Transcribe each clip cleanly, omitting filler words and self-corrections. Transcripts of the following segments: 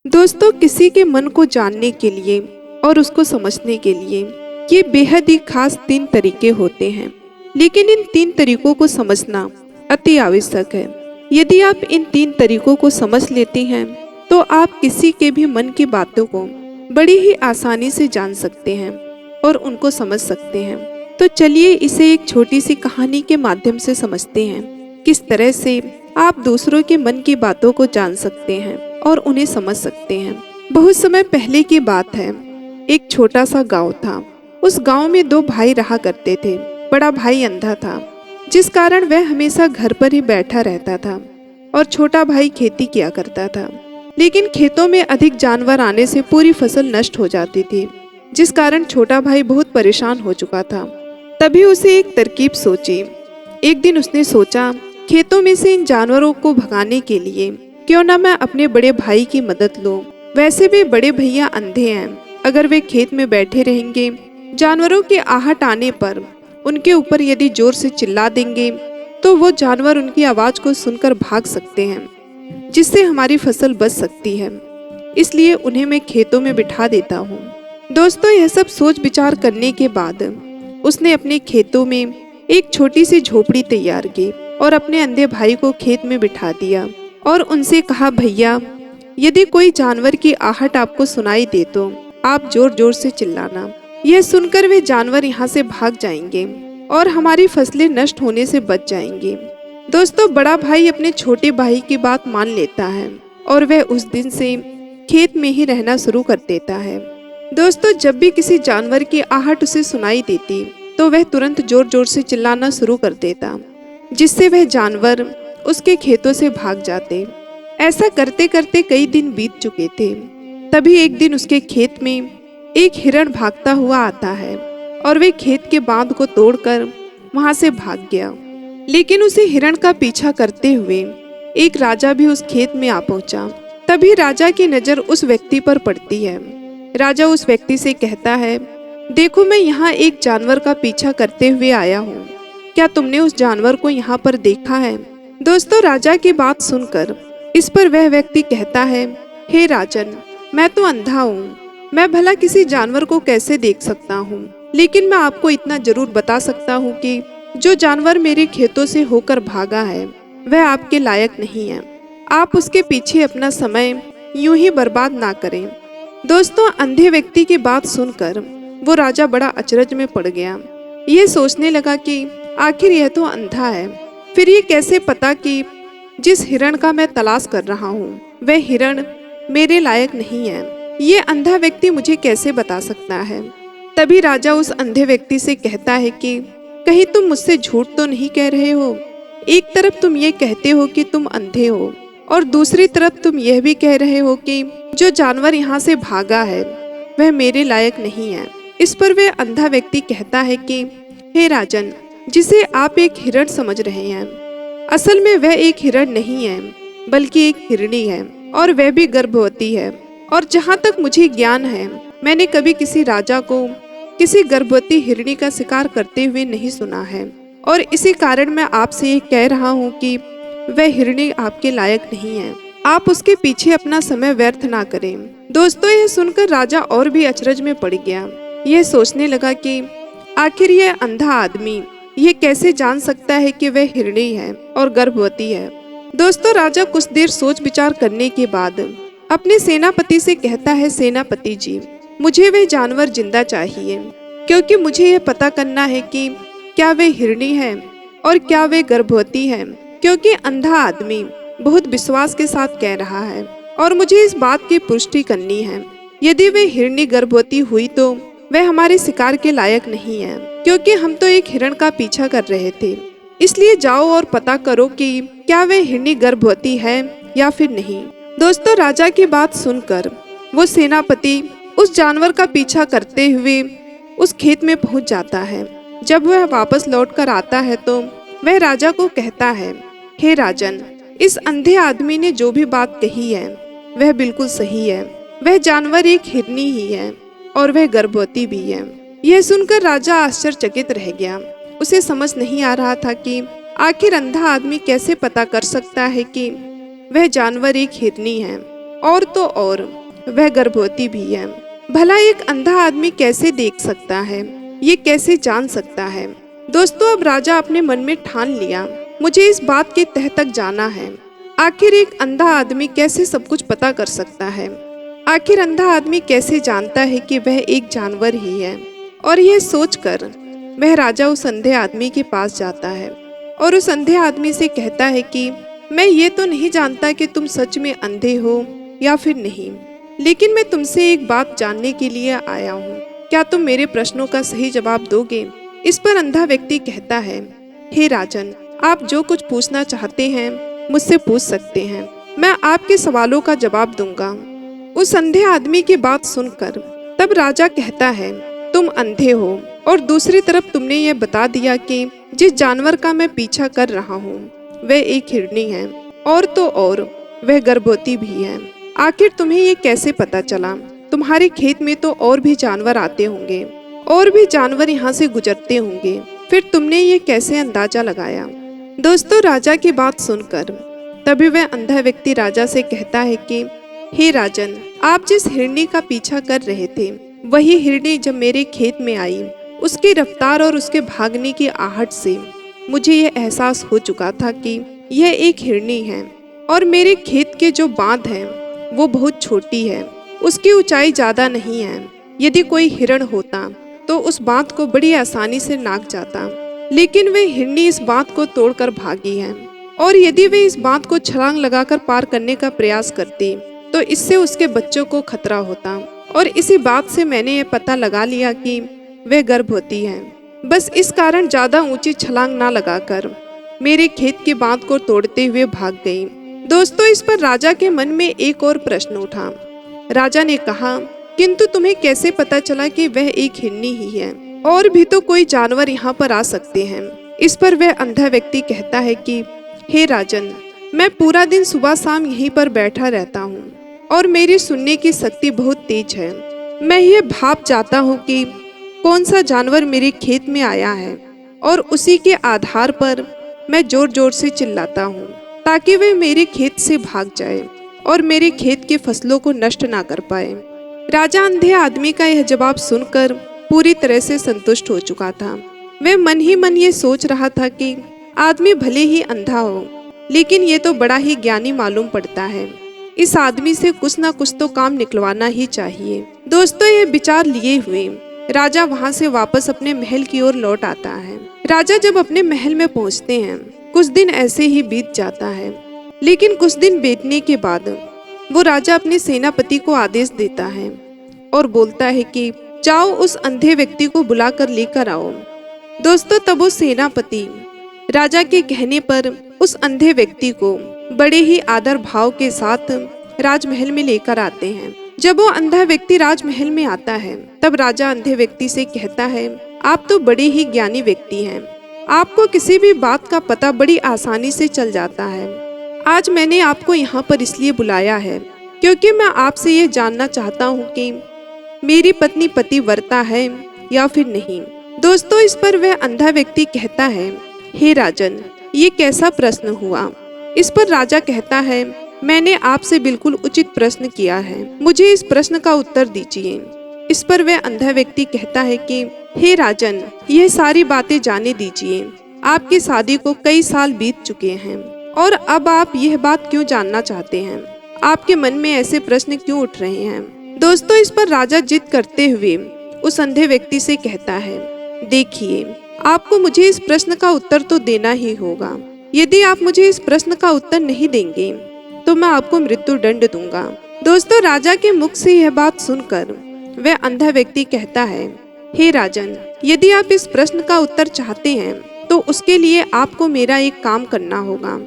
दोस्तों, किसी के मन को जानने के लिए और उसको समझने के लिए ये बेहद ही खास 3 तरीके होते हैं। लेकिन इन 3 तरीकों को समझना अति आवश्यक है। यदि आप इन 3 तरीकों को समझ लेते हैं तो आप किसी के भी मन की बातों को बड़ी ही आसानी से जान सकते हैं और उनको समझ सकते हैं। तो चलिए इसे एक छोटी सी कहानी के माध्यम से समझते हैं, किस तरह से आप दूसरों के मन की बातों को जान सकते हैं और उन्हें समझ सकते हैं। बहुत समय पहले की बात है। एक छोटा सा गांव था। उस गांव में 2 भाई रहा करते थे। बड़ा भाई अंधा था, जिस कारण वह हमेशा घर पर ही बैठा रहता था और छोटा भाई खेती किया करता था। लेकिन खेतों में अधिक जानवर आने से पूरी फसल नष्ट हो जाती थी, जिस कारण छोटा भाई बहुत परेशान हो चुका था। तभी उसे एक तरकीब सूझी। एक दिन उसने सोचा, खेतों में से इन जानवरों को भगाने के लिए क्यों ना मैं अपने बड़े भाई की मदद लूं। वैसे भी बड़े भैया अंधे हैं। अगर वे खेत में बैठे रहेंगे, जानवरों की आहट आने पर उनके ऊपर यदि जोर से चिल्ला देंगे तो वो जानवर उनकी आवाज को सुनकर भाग सकते हैं, जिससे हमारी फसल बच सकती है। इसलिए उन्हें मैं खेतों में बिठा देता हूँ। दोस्तों, यह सब सोच विचार करने के बाद उसने अपने खेतों में एक छोटी सी झोपड़ी तैयार की और अपने अंधे भाई को खेत में बिठा दिया और उनसे कहा, भैया, यदि कोई जानवर की आहट आपको सुनाई दे तो आप जोर जोर से चिल्लाना। यह सुनकर वे जानवर यहाँ से भाग जाएंगे और हमारी फसलें नष्ट होने से बच जाएंगी। दोस्तों, बड़ा भाई अपने छोटे भाई की बात मान लेता है और वह उस दिन से खेत में ही रहना शुरू कर देता है। दोस्तों, जब भी किसी जानवर की आहट उसे सुनाई देती तो वह तुरंत जोर जोर से चिल्लाना शुरू कर देता, जिससे वह जानवर उसके खेतों से भाग जाते। ऐसा करते करते कई दिन बीत चुके थे। तभी एक दिन उसके खेत में एक हिरण भागता हुआ आता है और वे खेत के बांध को तोड़कर वहां से भाग गया। लेकिन उसे हिरण का पीछा करते हुए एक राजा भी उस खेत में आ पहुंचा। तभी राजा की नजर उस व्यक्ति पर पड़ती है। राजा उस व्यक्ति से कहता है, देखो, मैं यहाँ एक जानवर का पीछा करते हुए आया हूँ। क्या तुमने उस जानवर को यहाँ पर देखा है? दोस्तों, राजा की बात सुनकर इस पर वह व्यक्ति कहता है, हे राजन, मैं तो अंधा हूँ। मैं भला किसी जानवर को कैसे देख सकता हूँ? लेकिन मैं आपको इतना जरूर बता सकता हूँ कि जो जानवर मेरे खेतों से होकर भागा है वह आपके लायक नहीं है। आप उसके पीछे अपना समय यूं ही बर्बाद ना करें। दोस्तों, अंधे व्यक्ति की बात सुनकर वो राजा बड़ा अचरज में पड़ गया। ये सोचने लगा कि आखिर यह तो अंधा है, फिर ये कैसे पता कि जिस हिरण का मैं तलाश कर रहा हूँ वह हिरण मेरे लायक नहीं है? ये अंधा व्यक्ति मुझे कैसे बता सकता है? तभी राजा उस अंधे व्यक्ति से कहता है कि कहीं तुम मुझसे झूठ तो नहीं कह रहे हो? एक तरफ तुम ये कहते हो कि तुम अंधे हो और दूसरी तरफ तुम यह भी कह रहे हो कि जो जानवर यहाँ से भागा है वह मेरे लायक नहीं है। इस पर वह अंधा व्यक्ति कहता है कि हे राजन, जिसे आप एक हिरण समझ रहे हैं, असल में वह एक हिरण नहीं है बल्कि एक हिरणी है और वह भी गर्भवती है। और जहाँ तक मुझे ज्ञान है, मैंने कभी किसी राजा को किसी गर्भवती हिरणी का शिकार करते हुए नहीं सुना है और इसी कारण मैं आपसे ये कह रहा हूँ कि वह हिरणी आपके लायक नहीं है। आप उसके पीछे अपना समय व्यर्थ ना करें। दोस्तों, यह सुनकर राजा और भी अचरज में पड़ गया। यह सोचने लगा कि आखिर यह अंधा आदमी ये कैसे जान सकता है कि वह हिरणी है और गर्भवती है। दोस्तों, राजा कुछ देर सोच विचार करने के बाद अपने सेनापति से कहता है, सेनापति जी, मुझे वह जानवर जिंदा चाहिए, क्योंकि मुझे यह पता करना है कि क्या वह हिरणी है और क्या वह गर्भवती है। क्योंकि अंधा आदमी बहुत विश्वास के साथ कह रहा है और मुझे इस बात की पुष्टि करनी है। यदि वह हिरणी गर्भवती हुई तो वह हमारे शिकार के लायक नहीं है, क्योंकि हम तो एक हिरण का पीछा कर रहे थे। इसलिए जाओ और पता करो कि क्या वह हिरणी गर्भवती है या फिर नहीं। दोस्तों, राजा की बात सुनकर वो सेनापति उस जानवर का पीछा करते हुए उस खेत में पहुंच जाता है। जब वह वापस लौटकर आता है तो वह राजा को कहता है, हे राजन, इस अंधे आदमी ने जो भी बात कही है वह बिल्कुल सही है। वह जानवर एक हिरनी ही है और वह गर्भवती भी है। यह सुनकर राजा आश्चर्यचकित रह गया। उसे समझ नहीं आ रहा था कि आखिर अंधा आदमी कैसे पता कर सकता है कि वह जानवर एक हिरनी है और तो और वह गर्भवती भी है। भला एक अंधा आदमी कैसे देख सकता है, ये कैसे जान सकता है? दोस्तों, अब राजा अपने मन में ठान लिया, मुझे इस बात के तह तक जाना है। आखिर एक अंधा आदमी कैसे सब कुछ पता कर सकता है? आखिर अंधा आदमी कैसे जानता है कि वह एक जानवर ही है? और यह सोचकर वह राजा उस अंधे आदमी के पास जाता है और उस अंधे आदमी से कहता है कि मैं ये तो नहीं जानता कि तुम सच में अंधे हो या फिर नहीं, लेकिन मैं तुमसे एक बात जानने के लिए आया हूँ। क्या तुम मेरे प्रश्नों का सही जवाब दोगे? इस पर अंधा व्यक्ति कहता है, हे राजन, आप जो कुछ पूछना चाहते हैं मुझसे पूछ सकते हैं, मैं आपके सवालों का जवाब दूंगा। उस अंधे आदमी की बात सुनकर तब राजा कहता है, तुम अंधे हो और दूसरी तरफ तुमने ये बता दिया कि जिस जानवर का मैं पीछा कर रहा हूँ वह एक हिरनी है, और तो और वह गर्भवती भी है। आखिर तुम्हें ये कैसे पता चला? तुम्हारे खेत में तो और भी जानवर आते होंगे, और भी जानवर यहाँ से गुजरते होंगे, फिर तुमने ये कैसे अंदाजा लगाया? दोस्तों, राजा की बात सुनकर तभी वह अंधा व्यक्ति राजा से कहता है कि हे राजन, आप जिस हिरनी का पीछा कर रहे थे वही हिरनी जब मेरे खेत में आई, उसकी रफ्तार और उसके भागने की आहट से मुझे यह एहसास हो चुका था कि यह एक हिरनी है, और मेरे खेत के जो बांध हैं वो बहुत छोटी है, उसकी ऊंचाई ज्यादा नहीं है। यदि कोई हिरण होता तो उस बांध को बड़ी आसानी से नाप जाता, लेकिन वह हिरनी इस बांध को तोड़कर भागी है, और यदि वे इस बांध को छलांग लगाकर पार करने का प्रयास करती तो इससे उसके बच्चों को खतरा होता, और इसी बात से मैंने ये पता लगा लिया कि वह गर्भवती है। बस इस कारण ज्यादा ऊंची छलांग ना लगाकर मेरे खेत के बांध को तोड़ते हुए भाग गई। दोस्तों, इस पर राजा के मन में एक और प्रश्न उठा। राजा ने कहा, किंतु तुम्हें कैसे पता चला कि वह एक हिरनी ही है? और भी तो कोई जानवर यहाँ पर आ सकते हैं। इस पर वह अंधा व्यक्ति कहता है कि हे राजन, मैं पूरा दिन सुबह शाम यहीं पर बैठा रहता हूँ और मेरी सुनने की शक्ति बहुत तेज है। मैं ये भाप जाता हूँ कि कौन सा जानवर मेरे खेत में आया है, और उसी के आधार पर मैं जोर जोर से चिल्लाता हूँ ताकि वह मेरे खेत से भाग जाए और मेरे खेत की फसलों को नष्ट ना कर पाए। राजा अंधे आदमी का यह जवाब सुनकर पूरी तरह से संतुष्ट हो चुका था। वह मन ही मन ये सोच रहा था कि आदमी भले ही अंधा हो, लेकिन ये तो बड़ा ही ज्ञानी मालूम पड़ता है। इस आदमी से कुछ ना कुछ तो काम निकलवाना ही चाहिए। दोस्तों, ये विचार लिए हुए राजा वहाँ से वापस अपने महल की ओर लौट आता है। राजा जब अपने महल में पहुँचते हैं, कुछ दिन ऐसे ही बीत जाता है, लेकिन कुछ दिन बीतने के बाद वो राजा अपने सेनापति को आदेश देता है और बोलता है कि जाओ उस अंधे व्यक्ति को बुलाकर लेकर आओ। दोस्तों, तब वो सेनापति राजा के कहने पर उस अंधे व्यक्ति को बड़े ही आदर भाव के साथ राजमहल में लेकर आते हैं। जब वो अंधा व्यक्ति राजमहल में आता है तब राजा अंधे व्यक्ति से कहता है, आप तो बड़े ही ज्ञानी व्यक्ति हैं, आपको किसी भी बात का पता बड़ी आसानी से चल जाता है। आज मैंने आपको यहाँ पर इसलिए बुलाया है क्योंकि मैं आपसे ये जानना चाहता हूँ कि मेरी पत्नी पतिव्रता है या फिर नहीं। दोस्तों, इस पर वह अंधा व्यक्ति कहता है, हे राजन, ये कैसा प्रश्न हुआ? इस पर राजा कहता है, मैंने आपसे बिल्कुल उचित प्रश्न किया है, मुझे इस प्रश्न का उत्तर दीजिए। इस पर वह अंधा व्यक्ति कहता है कि हे राजन, यह सारी बातें जाने दीजिए, आपकी शादी को कई साल बीत चुके हैं और अब आप यह बात क्यों जानना चाहते हैं? आपके मन में ऐसे प्रश्न क्यों उठ रहे हैं? दोस्तों, इस पर राजा जिद करते हुए उस अंधे व्यक्ति से कहता है, देखिए, आपको मुझे इस प्रश्न का उत्तर तो देना ही होगा। यदि आप मुझे इस प्रश्न का उत्तर नहीं देंगे तो मैं आपको मृत्यु दंड दूंगा। दोस्तों, राजा के मुख से यह बात सुनकर वह अंधा व्यक्ति कहता है, हे राजन, यदि आप इस प्रश्न का उत्तर चाहते हैं तो उसके लिए आपको मेरा एक काम करना होगा।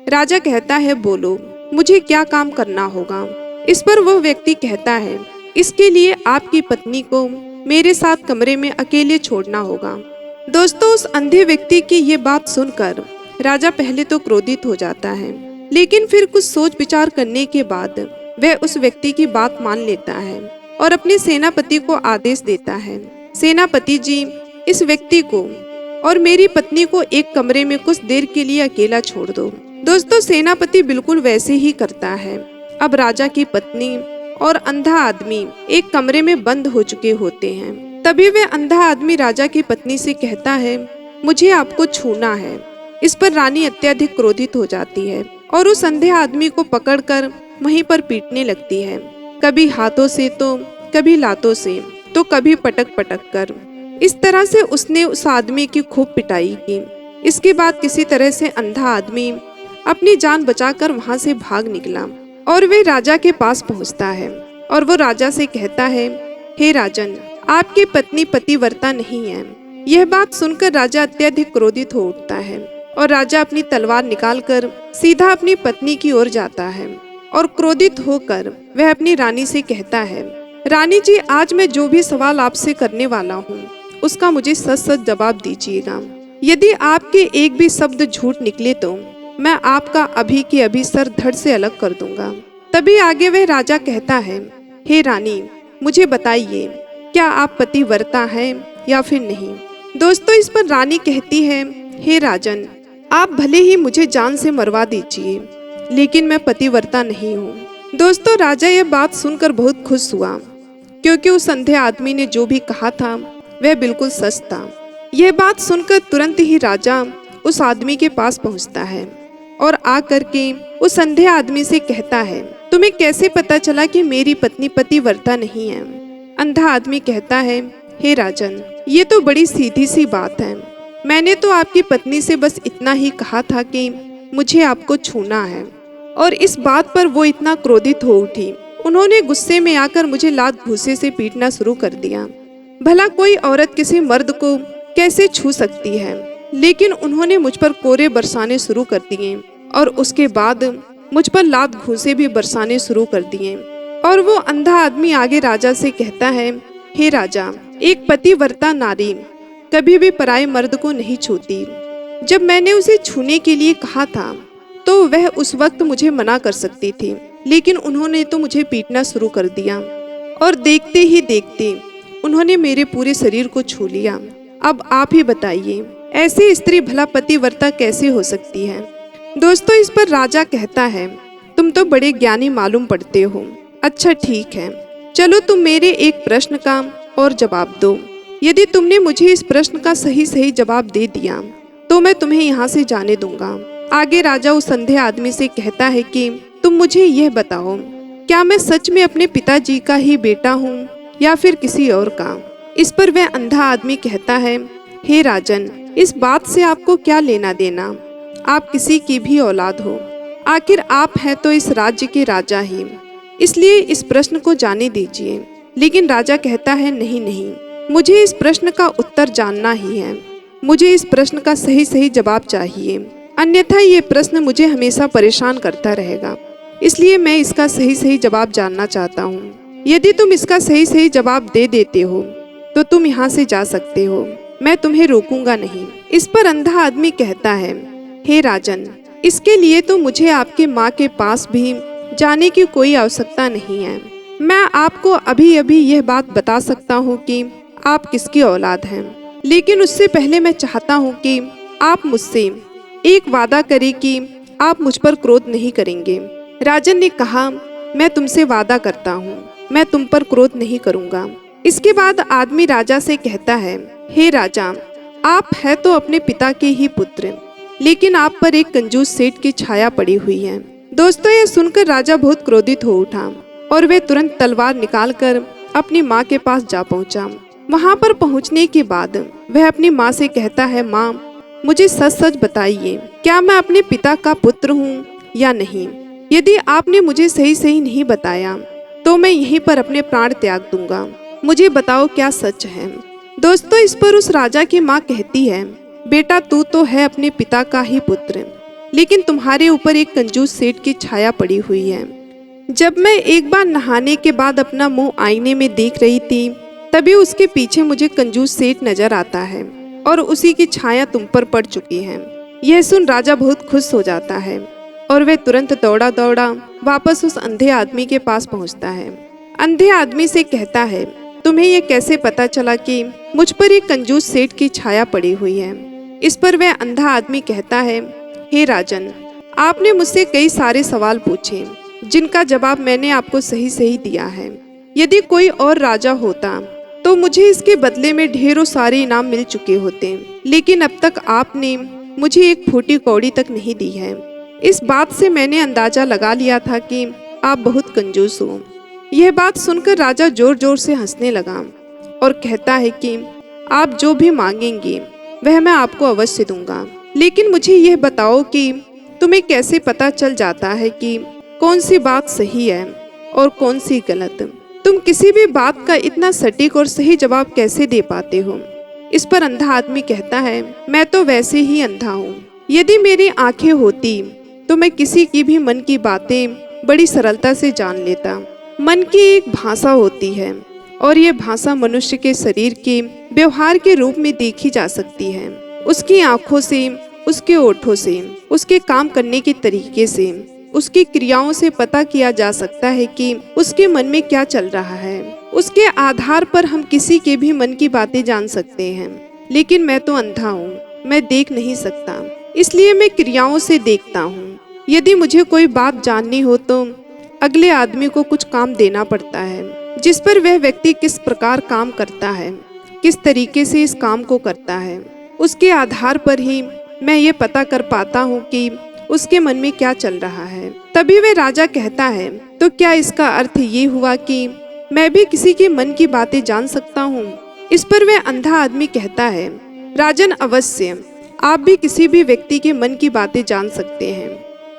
राजा कहता है, बोलो, मुझे क्या काम करना होगा? इस पर वह व्यक्ति कहता है, इसके लिए आपकी पत्नी को मेरे साथ कमरे में अकेले छोड़ना होगा। दोस्तों, उस अंधे व्यक्ति की ये बात सुनकर राजा पहले तो क्रोधित हो जाता है, लेकिन फिर कुछ सोच विचार करने के बाद वह उस व्यक्ति की बात मान लेता है और अपने सेनापति को आदेश देता है, सेनापति जी, इस व्यक्ति को और मेरी पत्नी को एक कमरे में कुछ देर के लिए अकेला छोड़ दो। दोस्तों, सेनापति बिल्कुल वैसे ही करता है अब राजा की पत्नी और अंधा आदमी एक कमरे में बंद हो चुके होते हैं। तभी वह अंधा आदमी राजा की पत्नी से कहता है, मुझे आपको छूना है। इस पर रानी अत्यधिक क्रोधित हो जाती है और उस अंधे आदमी को पकड़कर वहीं पर पीटने लगती है, कभी हाथों से तो कभी लातों से तो कभी पटक पटक कर। इस तरह से उसने उस आदमी की खूब पिटाई की। इसके बाद किसी तरह से अंधा आदमी अपनी जान बचाकर वहां से भाग निकला और वे राजा के पास पहुंचता है और वो राजा से कहता है, हे राजन, आपकी पत्नी पतिव्रता नहीं है। यह बात सुनकर राजा अत्यधिक क्रोधित हो उठता है और राजा अपनी तलवार निकालकर सीधा अपनी पत्नी की ओर जाता है और क्रोधित होकर वह अपनी रानी से कहता है, रानी जी, आज मैं जो भी सवाल आपसे करने वाला हूँ उसका मुझे सच सच जवाब दीजिएगा। यदि आपके एक भी शब्द झूठ निकले तो मैं आपका अभी के अभी सर धड़ से अलग कर दूंगा। तभी आगे वह राजा कहता है, हे रानी, मुझे बताइए, क्या आप पतिव्रता हैं या फिर नहीं। दोस्तों, इस पर रानी कहती है, हे राजन, आप भले ही मुझे जान से मरवा दीजिए, लेकिन मैं पतिव्रता नहीं हूँ। दोस्तों, राजा यह बात सुनकर बहुत खुश हुआ, क्योंकि उस अंधे आदमी ने जो भी कहा था वह बिल्कुल सच था। यह बात सुनकर तुरंत ही राजा उस आदमी के पास पहुंचता है और आकर के उस अंधे आदमी से कहता है, तुम्हें कैसे पता चला कि मेरी पत्नी पतिव्रता नहीं है। अंधा आदमी कहता है, हे राजन, ये तो बड़ी सीधी सी बात है। मैंने तो आपकी पत्नी से बस इतना ही कहा था कि मुझे आपको छूना है, और इस बात पर वो इतना क्रोधित हो उठी। उन्होंने गुस्से में आकर मुझे लात घूंसे से पीटना शुरू कर दिया। भला कोई औरत किसी मर्द को कैसे छू सकती है, लेकिन उन्होंने मुझ पर कोरे बरसाने शुरू कर दिए और उसके बाद मुझ पर लात घूंसे भी बरसाने शुरू कर दिए। और वो अंधा आदमी आगे राजा से कहता है, हे राजा, एक पतिव्रता नारी कभी भी पराये मर्द को नहीं छूती। जब मैंने उसे छूने के लिए कहा था तो वह उस वक्त मुझे मना कर सकती थी, लेकिन उन्होंने तो मुझे पीटना शुरू कर दिया और देखते ही देखते उन्होंने मेरे पूरे शरीर को छू लिया। अब आप ही बताइए, ऐसी स्त्री भला पतिव्रता कैसे हो सकती है। दोस्तों, इस पर राजा कहता है, तुम तो बड़े ज्ञानी मालूम पड़ते हो। अच्छा ठीक है, चलो तुम मेरे एक प्रश्न का और जवाब दो। यदि तुमने मुझे इस प्रश्न का सही सही जवाब दे दिया तो मैं तुम्हें यहाँ से जाने दूंगा। आगे राजा उस अंधे आदमी से कहता है कि तुम मुझे यह बताओ, क्या मैं सच में अपने पिताजी का ही बेटा हूँ या फिर किसी और का। इस पर वह अंधा आदमी कहता है, हे राजन, इस बात से आपको क्या लेना देना, आप किसी की भी औलाद हो, आखिर आप हैं तो इस राज्य के राजा ही, इसलिए इस प्रश्न को जाने दीजिए। लेकिन राजा कहता है, नहीं नहीं, मुझे इस प्रश्न का उत्तर जानना ही है, मुझे इस प्रश्न का सही सही जवाब चाहिए, अन्यथा ये प्रश्न मुझे हमेशा परेशान करता रहेगा, इसलिए मैं इसका सही सही जवाब जानना चाहता हूँ। यदि तुम इसका सही सही जवाब दे देते हो तो तुम यहाँ से जा सकते हो, मैं तुम्हें रोकूंगा नहीं। इस पर अंधा आदमी कहता है, हे राजन, इसके लिए तो मुझे आपके माँ के पास भी जाने की कोई आवश्यकता नहीं है। मैं आपको अभी अभी यह बात बता सकता हूँ कि आप किसकी औलाद हैं, लेकिन उससे पहले मैं चाहता हूँ कि आप मुझसे एक वादा करें कि आप मुझ पर क्रोध नहीं करेंगे। राजन ने कहा, मैं तुमसे वादा करता हूँ, मैं तुम पर क्रोध नहीं करूँगा। इसके बाद आदमी राजा से कहता है, हे राजा, आप है तो अपने पिता के ही पुत्र, लेकिन आप पर एक कंजूस सेठ की छाया पड़ी हुई है। दोस्तों, यह सुनकर राजा बहुत क्रोधित हो उठा और वे तुरंत तलवार निकालकर अपनी माँ के पास जा पहुँचा। वहाँ पर पहुँचने के बाद वह अपनी माँ से कहता है, माँ, मुझे सच सच बताइए, क्या मैं अपने पिता का पुत्र हूँ या नहीं। यदि आपने मुझे सही सही नहीं बताया तो मैं यहीं पर अपने प्राण त्याग दूंगा। मुझे बताओ क्या सच है। दोस्तों, इस पर उस राजा की माँ कहती है, बेटा, तू तो है अपने पिता का ही पुत्र, लेकिन तुम्हारे ऊपर एक कंजूस सेठ की छाया पड़ी हुई है। जब मैं एक बार नहाने के बाद अपना मुंह आईने में देख रही थी, तभी उसके पीछे मुझे कंजूस सेठ नजर आता है और उसी की छाया तुम पर पड़ चुकी है। यह सुन राजा बहुत खुश हो जाता है और वह तुरंत दौड़ा दौड़ा वापस उस अंधे आदमी के पास पहुंचता है। अंधे आदमी से कहता है, तुम्हें यह कैसे पता चला कि मुझ पर एक कंजूस सेठ की छाया पड़ी हुई है। इस पर वह अंधा आदमी कहता है, हे राजन, आपने मुझसे कई सारे सवाल पूछे जिनका जवाब मैंने आपको सही सही दिया है। यदि कोई और राजा होता तो मुझे इसके बदले में ढेरों सारे इनाम मिल चुके होते, लेकिन अब तक आपने मुझे एक फूटी कौड़ी तक नहीं दी है। इस बात से मैंने अंदाजा लगा लिया था कि आप बहुत कंजूस हो। यह बात सुनकर राजा जोर जोर से हंसने लगा और कहता है कि आप जो भी मांगेंगे वह मैं आपको अवश्य दूंगा, लेकिन मुझे यह बताओ कि तुम्हें कैसे पता चल जाता है कि कौन सी बात सही है और कौन सी गलत। तुम किसी भी बात का इतना सटीक और सही जवाब कैसे दे पाते हो। इस पर अंधा आदमी कहता है, मैं तो वैसे ही अंधा हूँ। यदि मेरी आंखें होती तो मैं किसी की भी मन की बातें बड़ी सरलता से जान लेता। मन की एक भाषा होती है और ये भाषा मनुष्य के शरीर के व्यवहार के रूप में देखी जा सकती है। उसकी आंखों से, उसके ओठों से, उसके काम करने के तरीके से, उसकी क्रियाओं से पता किया जा सकता है कि उसके मन में क्या चल रहा है। उसके आधार पर हम किसी के भी मन की बातें जान सकते हैं। लेकिन मैं तो अंधा हूँ, मैं देख नहीं सकता, इसलिए मैं क्रियाओं से देखता हूँ। यदि मुझे कोई बात जाननी हो तो अगले आदमी को कुछ काम देना पड़ता है, जिस पर वह व्यक्ति किस प्रकार काम करता है, किस तरीके से इस काम को करता है, उसके आधार पर ही मैं ये पता कर पाता हूँ कि उसके मन में क्या चल रहा है। तभी वह राजा कहता है, तो क्या इसका अर्थ ये हुआ कि मैं भी किसी के मन की बातें जान सकता हूँ। इस पर वह अंधा आदमी कहता है, राजन अवश्य आप भी किसी भी व्यक्ति के मन की बातें जान सकते हैं,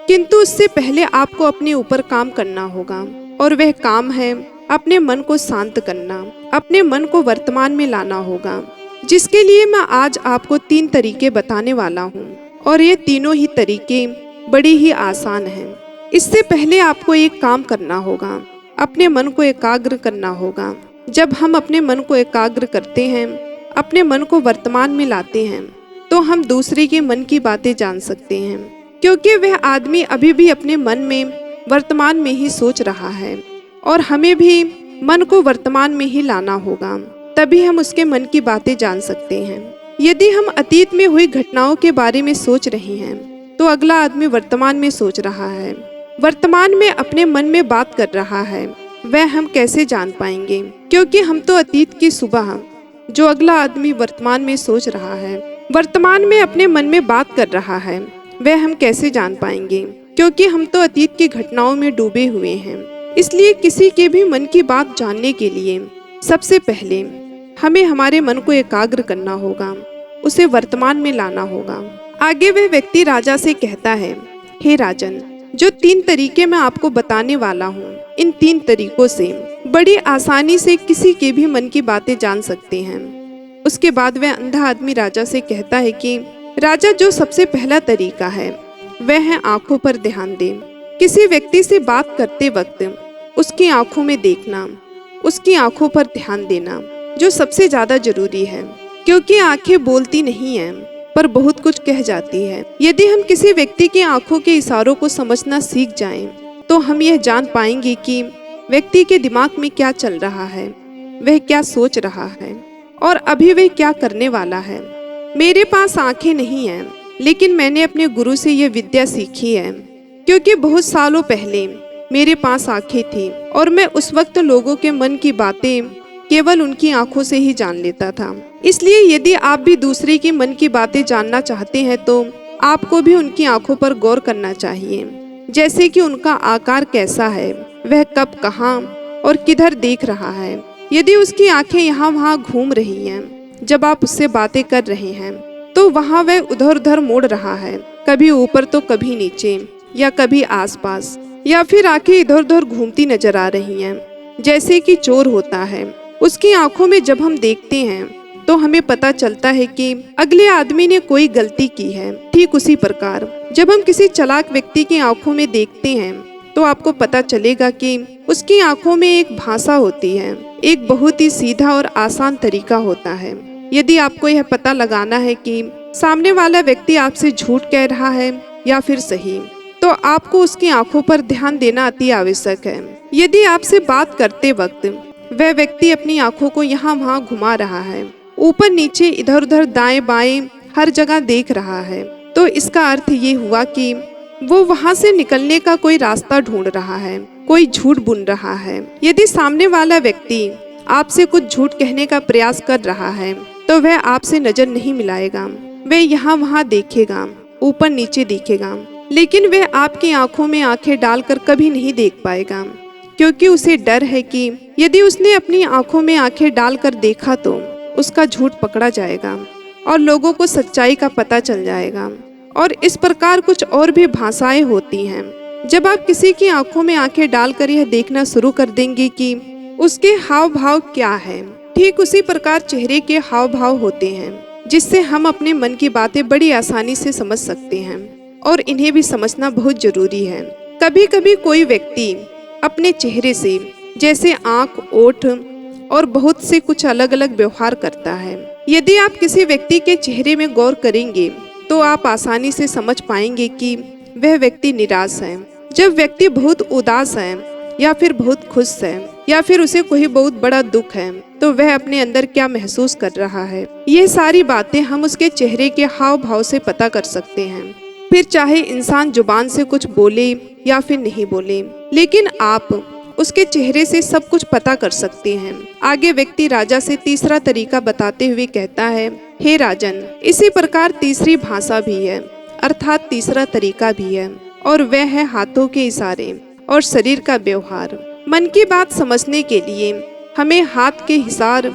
किंतु उससे पहले आपको अपने ऊपर काम करना होगा, और वह काम है अपने मन को शांत करना, अपने मन को वर्तमान में लाना होगा, जिसके लिए मैं आज आपको 3 तरीके बताने वाला हूँ, और ये तीनों ही तरीके बड़ी ही आसान हैं। इससे पहले आपको एक काम करना होगा, अपने मन को एकाग्र करना होगा। जब हम अपने मन को एकाग्र करते हैं, अपने मन को वर्तमान में लाते हैं, तो हम दूसरे के मन की बातें जान सकते हैं, क्योंकि वह आदमी अभी भी अपने मन में वर्तमान में ही सोच रहा है, और हमें भी मन को वर्तमान में ही लाना होगा, तभी हम उसके मन की बातें जान सकते हैं। यदि हम अतीत में हुई घटनाओं के बारे में सोच रहे हैं, तो अगला आदमी वर्तमान में सोच रहा है, वर्तमान में अपने मन में बात कर रहा है, वह हम कैसे जान पाएंगे, क्योंकि हम तो अतीत की सुबह जो अगला आदमी वर्तमान में सोच रहा है, वर्तमान में अपने मन में बात कर रहा है, वह हम कैसे जान पाएंगे, क्योंकि हम तो अतीत की घटनाओं में डूबे हुए हैं। इसलिए किसी के भी मन की बात जानने के लिए सबसे पहले हमें हमारे मन को एकाग्र करना होगा, उसे वर्तमान में लाना होगा। आगे वह व्यक्ति राजा से कहता है, हे राजन, जो 3 तरीके मैं आपको बताने वाला हूँ, इन 3 तरीकों से बड़ी आसानी से किसी के भी मन की बातें जान सकते हैं। उसके बाद वह अंधा आदमी राजा से कहता है कि राजा, जो सबसे पहला तरीका है वह है आंखों पर ध्यान दें। किसी व्यक्ति से बात करते वक्त उसकी आंखों में देखना, उसकी आंखों पर ध्यान देना जो सबसे ज्यादा जरूरी है, क्योंकि आंखें बोलती नहीं हैं पर बहुत कुछ कह जाती है। यदि हम किसी व्यक्ति की आंखों के इशारों को समझना सीख जाएं, तो हम यह जान पाएंगे कि व्यक्ति के दिमाग में क्या चल रहा है, वह क्या सोच रहा है और अभी वह क्या करने वाला है। मेरे पास आंखें नहीं हैं, लेकिन मैंने अपने गुरु से यह विद्या सीखी है, क्योंकि बहुत सालों पहले मेरे पास आंखें थी और मैं उस वक्त लोगों के मन की बातें केवल उनकी आंखों से ही जान लेता था। इसलिए यदि आप भी दूसरे की मन की बातें जानना चाहते हैं, तो आपको भी उनकी आंखों पर गौर करना चाहिए, जैसे कि उनका आकार कैसा है, वह कब, कहाँ और किधर देख रहा है। यदि उसकी आंखें यहाँ वहाँ घूम रही हैं, जब आप उससे बातें कर रहे हैं, तो वहाँ वह उधर उधर मोड़ रहा है, कभी ऊपर तो कभी नीचे या कभी आसपास, या फिर आंखें इधर उधर घूमती नजर आ रही हैं, जैसे कि चोर होता है। उसकी आंखों में जब हम देखते हैं तो हमें पता चलता है कि अगले आदमी ने कोई गलती की है। ठीक उसी प्रकार जब हम किसी चालाक व्यक्ति की आंखों में देखते हैं, तो आपको पता चलेगा कि उसकी आंखों में एक भाषा होती है, एक बहुत ही सीधा और आसान तरीका होता है। यदि आपको यह पता लगाना है कि सामने वाला व्यक्ति आपसे झूठ कह रहा है या फिर सही, तो आपको उसकी आंखों पर ध्यान देना अति आवश्यक है। यदि आपसे बात करते वक्त वह व्यक्ति अपनी आंखों को यहाँ वहाँ घुमा रहा है, ऊपर नीचे इधर उधर दाएं बाएं हर जगह देख रहा है, तो इसका अर्थ ये हुआ कि वो वहाँ से निकलने का कोई रास्ता ढूंढ रहा है, कोई झूठ बुन रहा है। यदि सामने वाला व्यक्ति आपसे कुछ झूठ कहने का प्रयास कर रहा है तो वह आपसे नजर नहीं मिलाएगा। वह यहाँ वहाँ देखेगा, ऊपर नीचे देखेगा, लेकिन वह आपकी आंखों में आंखें डालकर कभी नहीं देख पाएगा, क्योंकि उसे डर है कि यदि उसने अपनी आंखों में आंखें डालकर देखा तो उसका झूठ पकड़ा जाएगा और लोगों को सच्चाई का पता चल जाएगा। और इस प्रकार कुछ और भी भाषाएं होती हैं। जब आप किसी की आंखों में आंखें डालकर यह देखना शुरू कर देंगे कि उसके हाव भाव क्या है, ठीक उसी प्रकार चेहरे के हाव भाव होते हैं, जिससे हम अपने मन की बातें बड़ी आसानी से समझ सकते हैं। और इन्हें भी समझना बहुत जरूरी है। कभी कभी कोई व्यक्ति अपने चेहरे से, जैसे आंख, ओठ और बहुत से कुछ अलग अलग व्यवहार करता है। यदि आप किसी व्यक्ति के चेहरे में गौर करेंगे तो आप आसानी से समझ पाएंगे कि वह व्यक्ति निराश है। जब व्यक्ति बहुत उदास है या फिर बहुत खुश है या फिर उसे कोई बहुत बड़ा दुख है तो वह अपने अंदर क्या महसूस कर रहा है, ये सारी बातें हम उसके चेहरे के हाव भाव से पता कर सकते हैं। फिर चाहे इंसान जुबान से कुछ बोले या फिर नहीं बोले, लेकिन आप उसके चेहरे से सब कुछ पता कर सकते हैं। आगे व्यक्ति राजा से तीसरा तरीका बताते हुए कहता है, हे राजन, इसी प्रकार तीसरी भाषा भी है, अर्थात तीसरा तरीका भी है, और वह है हाथों के इशारे और शरीर का व्यवहार। मन की बात समझने के लिए हमें हाथ के इशारे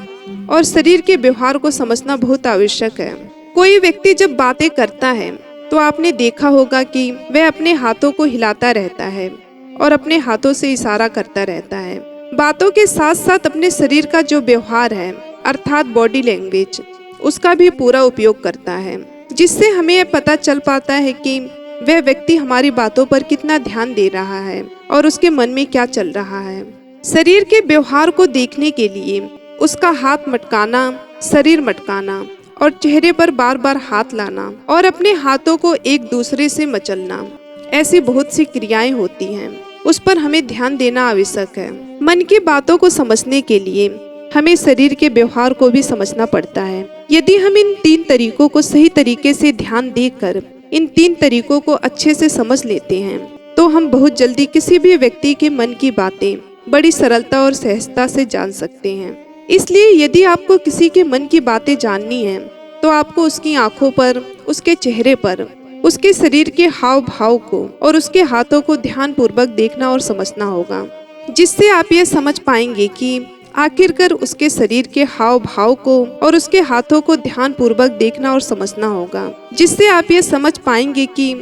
और शरीर के व्यवहार को समझना बहुत आवश्यक है। कोई व्यक्ति जब बातें करता है तो आपने देखा होगा कि वह अपने हाथों को हिलाता रहता है और अपने हाथों से इशारा करता रहता है। बातों के साथ साथ अपने शरीर का जो व्यवहार है, अर्थात बॉडी लैंग्वेज, उसका भी पूरा उपयोग करता है, जिससे हमें यह पता चल पाता है कि वह व्यक्ति हमारी बातों पर कितना ध्यान दे रहा है और उसके मन में क्या चल रहा है। शरीर के व्यवहार को देखने के लिए उसका हाथ मटकाना, शरीर मटकाना और चेहरे पर बार बार हाथ लाना और अपने हाथों को एक दूसरे से मचलना, ऐसी बहुत सी क्रियाएं होती हैं, उस पर हमें ध्यान देना आवश्यक है। मन की बातों को समझने के लिए हमें शरीर के व्यवहार को भी समझना पड़ता है। यदि हम इन 3 तरीकों को सही तरीके से ध्यान देकर इन 3 तरीकों को अच्छे से समझ लेते हैं तो हम बहुत जल्दी किसी भी व्यक्ति के मन की बातें बड़ी सरलता और सहजता से जान सकते हैं। इसलिए यदि आपको किसी के मन की बातें जाननी है तो आपको उसकी आंखों पर, उसके चेहरे पर, उसके शरीर के हाव भाव को और उसके हाथों को ध्यान पूर्वक देखना और समझना होगा, जिससे आप ये समझ पाएंगे कि आखिरकार उसके शरीर के हाव भाव को और उसके हाथों को ध्यान पूर्वक देखना और समझना होगा, जिससे आप ये समझ पाएंगे कि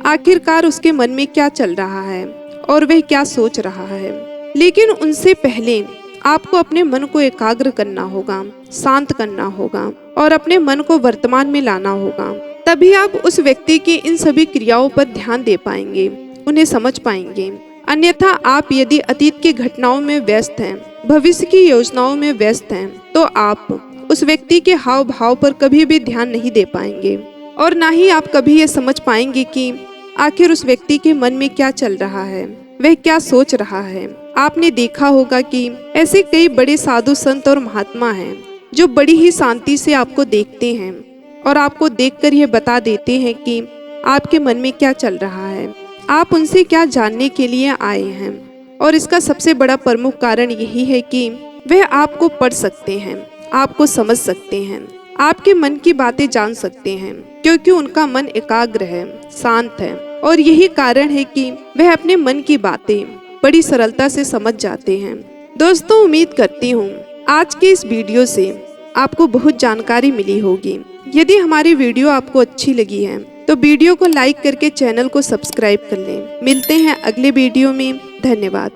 आखिरकार उसके मन में क्या चल रहा है और वह क्या सोच रहा है। लेकिन उनसे पहले आपको अपने मन को एकाग्र करना होगा, शांत करना होगा और अपने मन को वर्तमान में लाना होगा। तभी आप उस व्यक्ति की इन सभी क्रियाओं पर ध्यान दे पाएंगे, उन्हें समझ पाएंगे। अन्यथा आप यदि अतीत की घटनाओं में व्यस्त हैं, भविष्य की योजनाओं में व्यस्त हैं, तो आप उस व्यक्ति के हाव भाव पर कभी भी ध्यान नहीं दे पाएंगे और ना ही आप कभी ये समझ पाएंगे कि आखिर उस व्यक्ति के मन में क्या चल रहा है, वह क्या सोच रहा है। आपने देखा होगा कि ऐसे कई बड़े साधु संत और महात्मा हैं जो बड़ी ही शांति से आपको देखते हैं और आपको देखकर यह बता देते हैं कि आपके मन में क्या चल रहा है, आप उनसे क्या जानने के लिए आए हैं। और इसका सबसे बड़ा प्रमुख कारण यही है कि वह आपको पढ़ सकते हैं, आपको समझ सकते हैं, आपके मन की बातें जान सकते हैं, क्योंकि उनका मन एकाग्र है, शांत है। और यही कारण है कि वह अपने मन की बातें बड़ी सरलता से समझ जाते हैं। दोस्तों, उम्मीद करती हूँ आज के इस वीडियो से आपको बहुत जानकारी मिली होगी। यदि हमारी वीडियो आपको अच्छी लगी है तो वीडियो को लाइक करके चैनल को सब्सक्राइब कर लें। मिलते हैं अगले वीडियो में। धन्यवाद।